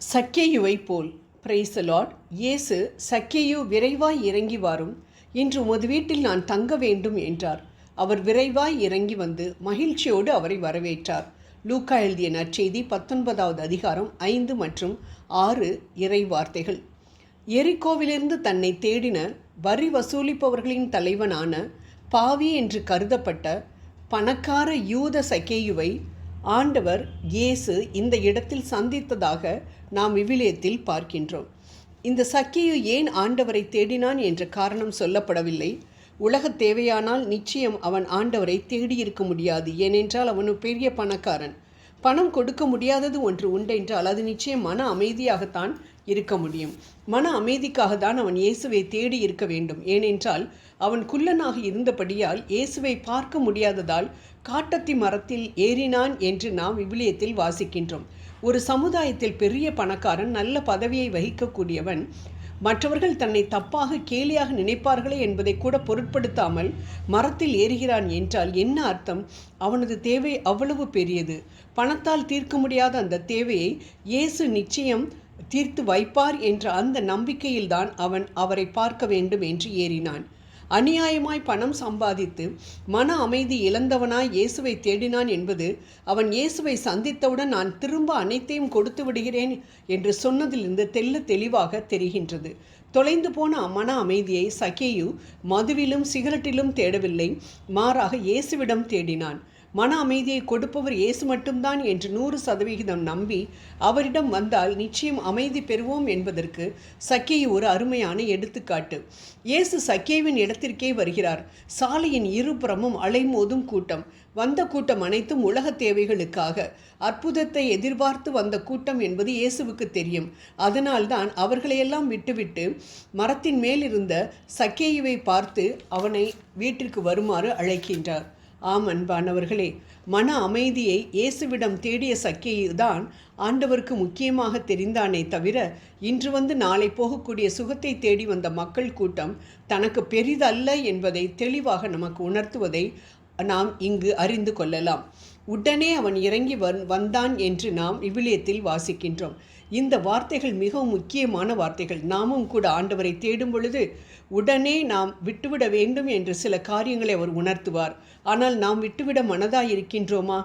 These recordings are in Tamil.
சக்கேயுவை போல். Praise the Lord. இயேசு, சக்கேயு விரைவாய் இறங்கி வாரும், இன்று உமது வீட்டில் நான் தங்க வேண்டும் என்றார். அவர் விரைவாய் இறங்கி வந்து மகிழ்ச்சியோடு அவரை வரவேற்றார். லூக்கா எழுதிய நற்செய்தி 19வது அதிகாரம் 5 மற்றும் 6 இறை வார்த்தைகள். எரிகோவிலிருந்து தன்னை தேடின வரி வசூலிப்பவர்களின் தலைவனான பாவி என்று கருதப்பட்ட பணக்கார யூத சக்கேயுவை ஆண்டவர் இயேசு இந்த இடத்தில் சந்தித்ததாக நாம் விவிலியத்தில் பார்க்கின்றோம். இந்த சக்கேயு ஏன் ஆண்டவரை தேடினான் என்ற காரணம் சொல்லப்படவில்லை. உலகத் தேவையானால் நிச்சயம் அவன் ஆண்டவரை தேடியிருக்க முடியாது. ஏனென்றால் அவன் பெரிய பணக்காரன். பணம் கொடுக்க முடியாதது ஒன்று உண்டென்றால் அது நிச்சயம் மன அமைதியாகத்தான் இருக்க முடியும். மன அமைதிக்காக தான் அவன் இயேசுவை தேடி இருக்க வேண்டும். ஏனென்றால் அவன் குள்ளனாக இருந்தபடியால் இயேசுவை பார்க்க முடியாததால் காட்டத்தி மரத்தில் ஏறினான் என்று நாம் விவிலியத்தில் வாசிக்கின்றோம். ஒரு சமுதாயத்தில் பெரிய பணக்காரன், நல்ல பதவியை வகிக்கக்கூடியவன், மற்றவர்கள் தன்னை தப்பாக கேலியாக நினைப்பார்களே என்பதை கூட பொருட்படுத்தாமல் மரத்தில் ஏறுகிறான் என்றால் என்ன அர்த்தம்? அவனது தேவை அவ்வளவு பெரியது. பணத்தால் தீர்க்க முடியாத அந்த தேவையை இயேசு நிச்சயம் தீர்த்து வைப்பார் என்ற அந்த நம்பிக்கையில்தான் அவன் அவரை பார்க்க வேண்டும் என்று ஏறினான். அநியாயமாய் பணம் சம்பாதித்து மன அமைதி இழந்தவனாய் இயேசுவை தேடினான் என்பது அவன் இயேசுவை சந்தித்தவுடன் நான் திரும்ப அனைத்தையும் கொடுத்து விடுகிறேன் என்று சொன்னதிலிருந்து தெளிவாக தெரிகின்றது. தொலைந்து போன மன அமைதியை சக்கேயு மதுவிலும் சிகரெட்டிலும் தேடவில்லை, மாறாக இயேசுவிடம் தேடினான். மன அமைதியை கொடுப்பவர் இயேசு மட்டும்தான் என்று 100% நம்பி அவரிடம் வந்தால் நிச்சயம் அமைதி பெறுவோம் என்பதற்கு சக்கேயு ஒரு அருமையான எடுத்துக்காட்டு. இயேசு சக்கேயுவின் இடத்திற்கே வருகிறார். சாலையின் இருபுறமும் அலைமோதும் கூட்டம். வந்த கூட்டம் அனைத்தும் உலக தேவைகளுக்காக, அற்புதத்தை எதிர்பார்த்து வந்த கூட்டம் என்பது இயேசுவுக்கு தெரியும். அதனால்தான் அவர்களையெல்லாம் விட்டுவிட்டு மரத்தின் மேலிருந்த சக்கேயுவை பார்த்து அவனை வீட்டிற்கு வருமாறு அழைக்கின்றார். ஆம் அன்பானவர்களே, மன அமைதியை இயேசுவிடம் தேடிய சக்கேயு தான் ஆண்டவருக்கு முக்கியமாக தெரிந்தானே தவிர இன்று வந்து நாளை போகக்கூடிய சுகத்தை தேடி வந்த மக்கள் கூட்டம் தனக்கு பெரிதல்ல என்பதை தெளிவாக நமக்கு உணர்த்துவதை நாம் இங்கு அறிந்து கொள்ளலாம். உடனே அவன் இறங்கி வந்தான் என்று நாம் விவிலியத்தில் வாசிக்கின்றோம். இந்த வார்த்தைகள் மிகவும் முக்கியமான வார்த்தைகள். நாமும் கூட ஆண்டவரை தேடும் பொழுது உடனே நாம் விட்டுவிட வேண்டும் என்று சில காரியங்களை அவர் உணர்த்துவார். ஆனால் நாம் விட்டுவிட மனதாய் இருக்கின்றோமா?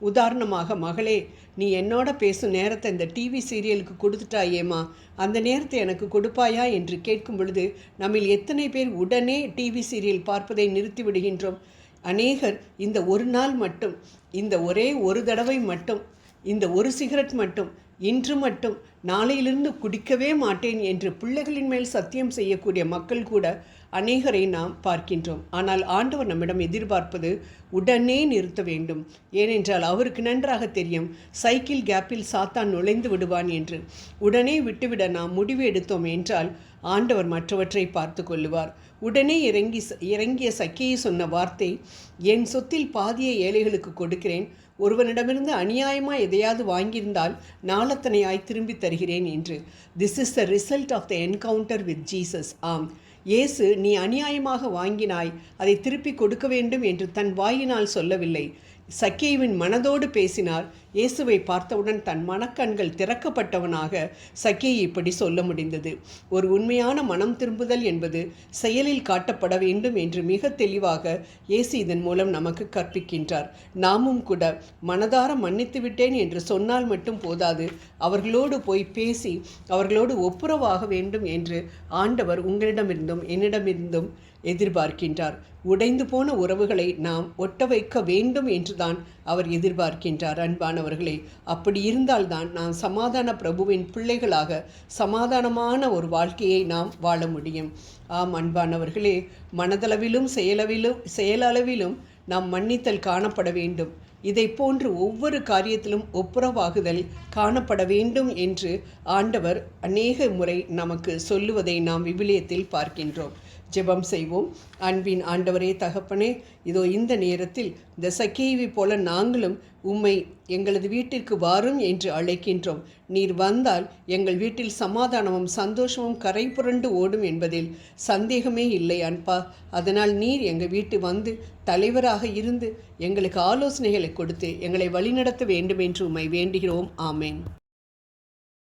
உதாரணமாக, மகளே, நீ என்னோட பேசும் நேரத்தை இந்த டிவி சீரியலுக்கு கொடுத்துட்டாயேம்மா, அந்த நேரத்தை எனக்கு கொடுப்பாயா என்று கேட்கும் பொழுது நம்மில் எத்தனை பேர் உடனே டிவி சீரியல் பார்ப்பதை நிறுத்தி விடுகின்றோம்? அநேகர் இந்த ஒரு நாள் மட்டும், இந்த ஒரே ஒரு தடவை மட்டும், இந்த ஒரு சிகரெட் மட்டும், இன்று மட்டும், நாளையிலிருந்து குடிக்கவே மாட்டேன் என்று பிள்ளைகளின் மேல் சத்தியம் செய்யக்கூடிய மக்கள் கூட அநேகரை நாம் பார்க்கின்றோம். ஆனால் ஆண்டவர் நம்மிடம் எதிர்பார்ப்பது உடனே நிறுத்த வேண்டும். ஏனென்றால் அவருக்கு நன்றாக தெரியும் சைக்கிள் கேப்பில் சாத்தான் நுழைந்து விடுவான் என்று. உடனே விட்டுவிட நாம் முடிவு எடுத்தோம் என்றால் ஆண்டவர் மற்றவற்றை பார்த்து கொள்ளுவார். உடனே இறங்கிய சக்கேயு சொன்ன வார்த்தை, என் சொத்தில் பாதியை ஏழைகளுக்கு கொடுக்கிறேன், ஒருவனிடமிருந்து அநியாயமாக எதையாவது வாங்கியிருந்தால் நாளத்தனையாய் திரும்பி தருகிறேன் என்று. This is the result of the encounter with Jesus. ஆம், இயேசு நீ அநியாயமாக வாங்கினாய், அதை திருப்பி கொடுக்க வேண்டும் என்று தன் வாயினால் சொல்லவில்லை. சக்கேயுவின் மனதோடு பேசினார். இயேசுவை பார்த்தவுடன் தன் மனக்கண்கள் திறக்கப்பட்டவனாக சக்கேயு இப்படி சொல்ல முடிந்தது. ஒரு உண்மையான மனம் திரும்புதல் என்பது செயலில் காட்டப்பட வேண்டும் என்று மிக தெளிவாக இயேசு இதன் மூலம் நமக்கு கற்பிக்கின்றார். நாமும் கூட மனதார மன்னித்து விட்டேன் என்று சொன்னால் மட்டும் போதாது, அவர்களோடு போய் பேசி அவர்களோடு ஒப்புரவாக வேண்டும் என்று ஆண்டவர் உங்களிடமிருந்தும் என்னிடமிருந்தும் எதிர்பார்க்கின்றார். உடைந்து போன உறவுகளை நாம் ஒட்ட வைக்க வேண்டும் என்றுதான் அவர் எதிர்பார்க்கின்றார். அன்பானவர்களே, அப்படி இருந்தால்தான் நாம் சமாதான பிரபுவின் பிள்ளைகளாக சமாதானமான ஒரு வாழ்க்கையை நாம் வாழ முடியும். ஆம் அன்பானவர்களே, மனதளவிலும் செயலளவிலும் நாம் மன்னித்தல் காணப்பட வேண்டும். இதை போன்று ஒவ்வொரு காரியத்திலும் ஒப்புரவாகுதல் காணப்பட வேண்டும் என்று ஆண்டவர் அநேக முறை நமக்கு சொல்லுவதை நாம் விவிலியத்தில் பார்க்கின்றோம். ஜெபம் செய்வோம். அன்பின் ஆண்டவரே, தகப்பனே, இதோ இந்த நேரத்தில் இந்த சக்கேயுவை போல நாங்களும் உம்மை எங்களது வீட்டிற்கு வாரும் என்று அழைக்கின்றோம். நீர் வந்தால் எங்கள் வீட்டில் சமாதானமும் சந்தோஷமும் கரை புரண்டு ஓடும் என்பதில் சந்தேகமே இல்லை அன்பா. அதனால் நீர் எங்கள் வீட்டு வந்து தலைவராக இருந்து எங்களுக்கு ஆலோசனைகளை கொடுத்து எங்களை வழிநடத்த வேண்டும் என்று உம்மை வேண்டுகிறோம். ஆமேன்.